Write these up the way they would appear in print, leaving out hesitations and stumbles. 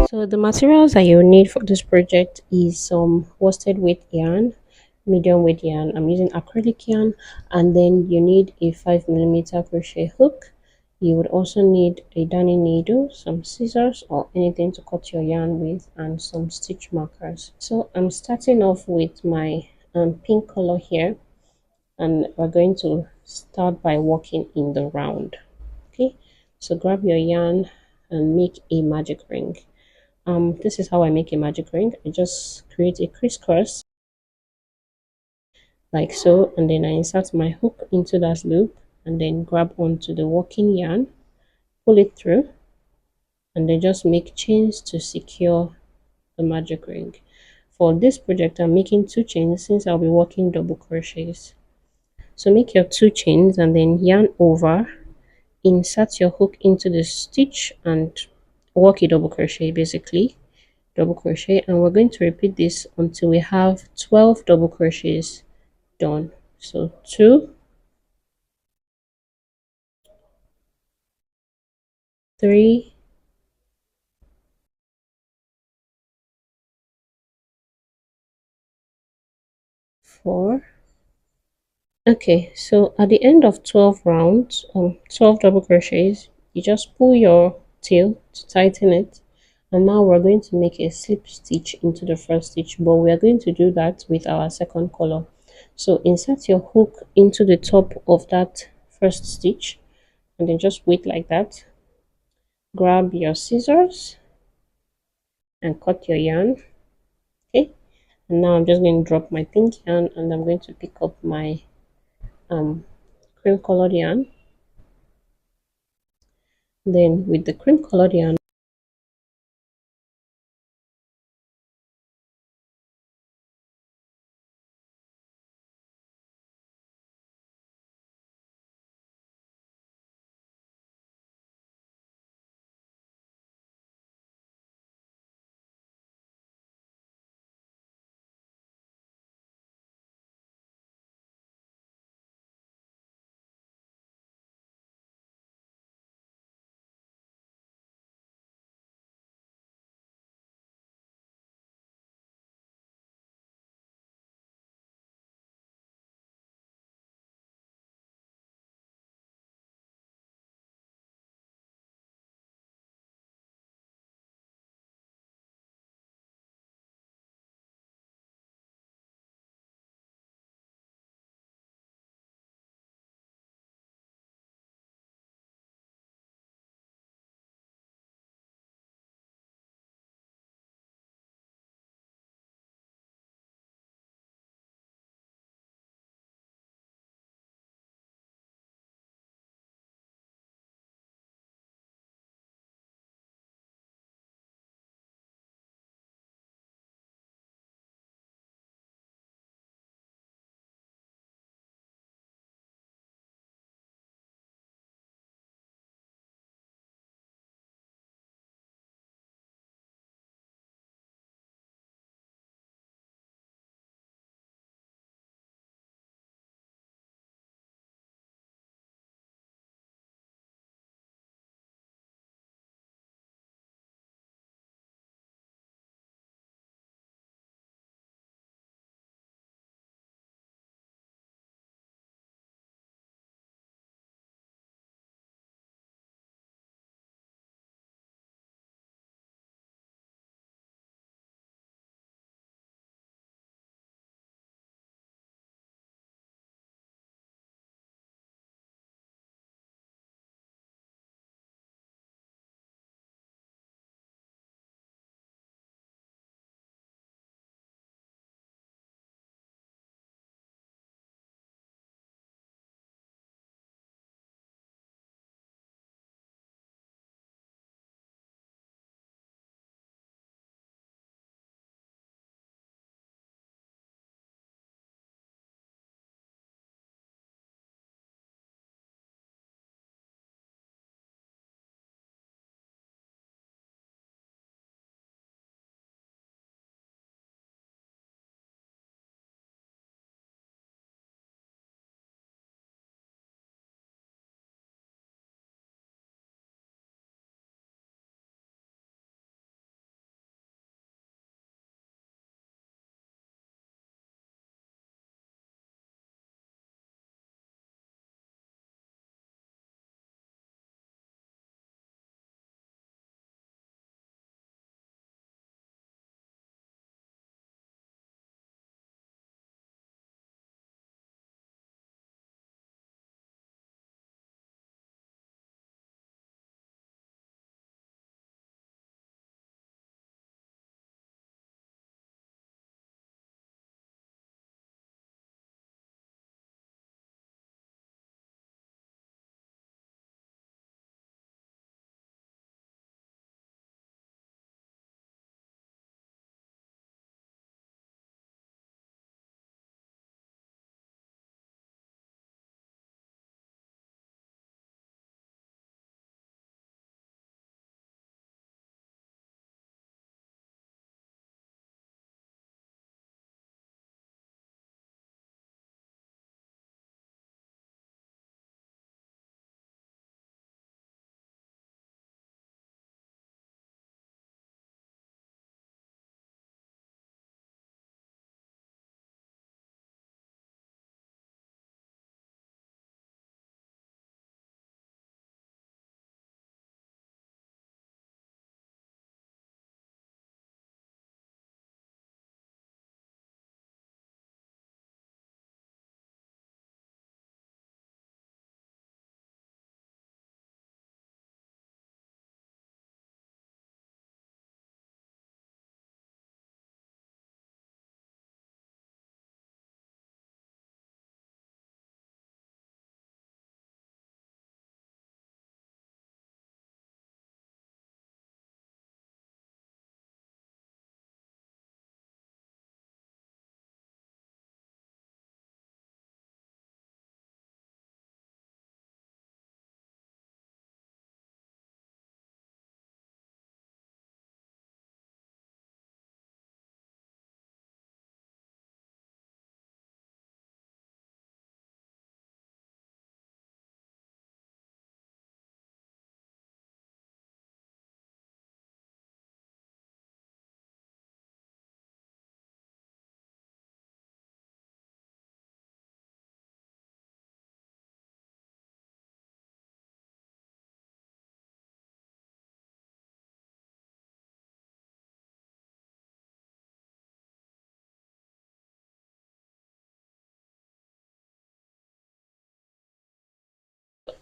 So the materials that you need for this project is some worsted weight yarn, medium weight yarn. I'm using acrylic yarn, and then you need a 5 millimeter crochet hook. You would also need a darning needle, some scissors or anything to cut your yarn with, and some stitch markers. So I'm starting off with my pink color here, and we're going to start by working in the round. Okay, so grab your yarn and make a magic ring. This is how I make a magic ring. I just create a crisscross like so, and then I insert my hook into that loop and then grab onto the working yarn, pull it through, and then just make chains to secure the magic ring. For this project, I'm making 2 chains since I'll be working double crochets. So make your 2 chains and then yarn over, insert your hook into the stitch and work a double crochet, basically double crochet, and we're going to repeat this until we have 12 double crochets done. So 2, 3, 4. Okay, so at the end of 12 rounds, 12 double crochets, you just pull your tail to tighten it, and now we're going to make a slip stitch into the first stitch, but we are going to do that with our second color. So insert your hook into the top of that first stitch and then just wait like that. Grab your scissors and cut your yarn. Okay, and now I'm just going to drop my pink yarn and I'm going to pick up my cream colored yarn. Then with the cream colored yarn,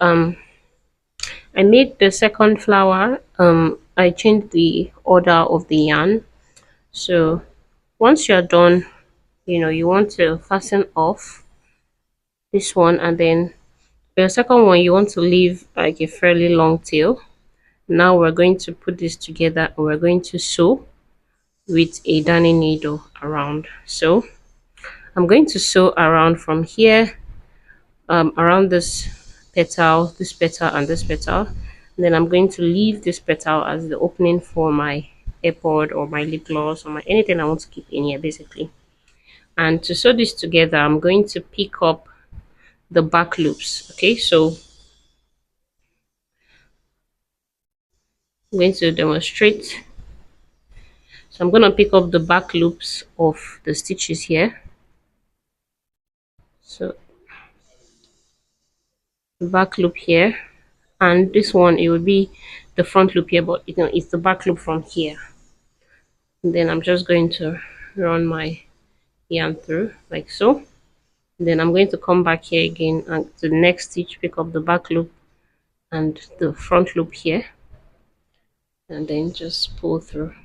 I made the second flower. I changed the order of the yarn. So once you're done, you want to fasten off this one, and then for your second one, you want to leave like a fairly long tail. Now we're going to put this together and we're going to sew with a darning needle around. So I'm going to sew around from here, around this petal and this petal. And then I'm going to leave this petal as the opening for my airpod or my lip gloss or my anything I want to keep in here basically. And to sew this together, I'm going to pick up the back loops. Okay, so I'm going to demonstrate. So I'm going to pick up the back loops of the stitches here. So the back loop here, and this one it will be the front loop here, but it's the back loop from here. And then I'm just going to run my yarn through like so. And then I'm going to come back here again and to the next stitch pick up the back loop and the front loop here, and then just pull that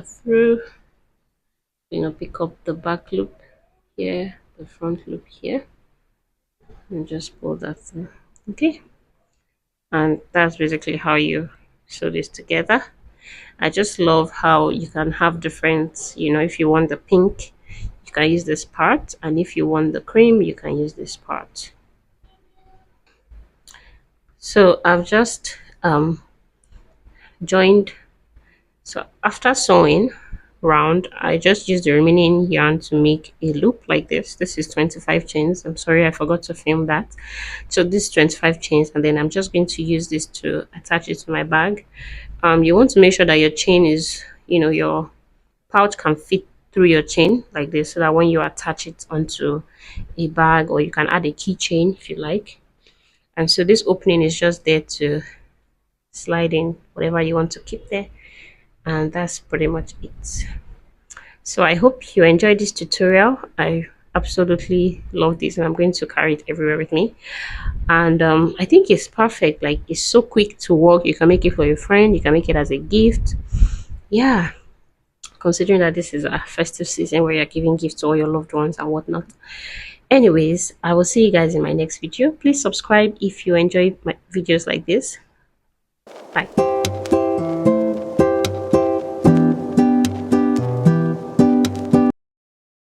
through, pick up the back loop here, the front loop here, and just pull that through. Okay, and that's basically how you sew this together. I just love how you can have different, if you want the pink, you can use this part, and if you want the cream, you can use this part. So I've just joined. So after sewing round, I just used the remaining yarn to make a loop like this. This is 25 chains. I'm sorry I forgot to film that. So this is 25 chains, and then I'm just going to use this to attach it to my bag. You want to make sure that your chain is, your pouch can fit through your chain like this, so that when you attach it onto a bag, or you can add a keychain if you like. And so this opening is just there to slide in whatever you want to keep there, and that's pretty much it. So I hope you enjoyed this tutorial. I absolutely love this, and I'm going to carry it everywhere with me. And I think it's perfect. Like, it's so quick to work. You can make it for your friend, you can make it as a gift. Yeah, considering that this is a festive season where you're giving gifts to all your loved ones and whatnot. Anyways, I will see you guys in my next video. Please subscribe if you enjoy my videos like this. Bye.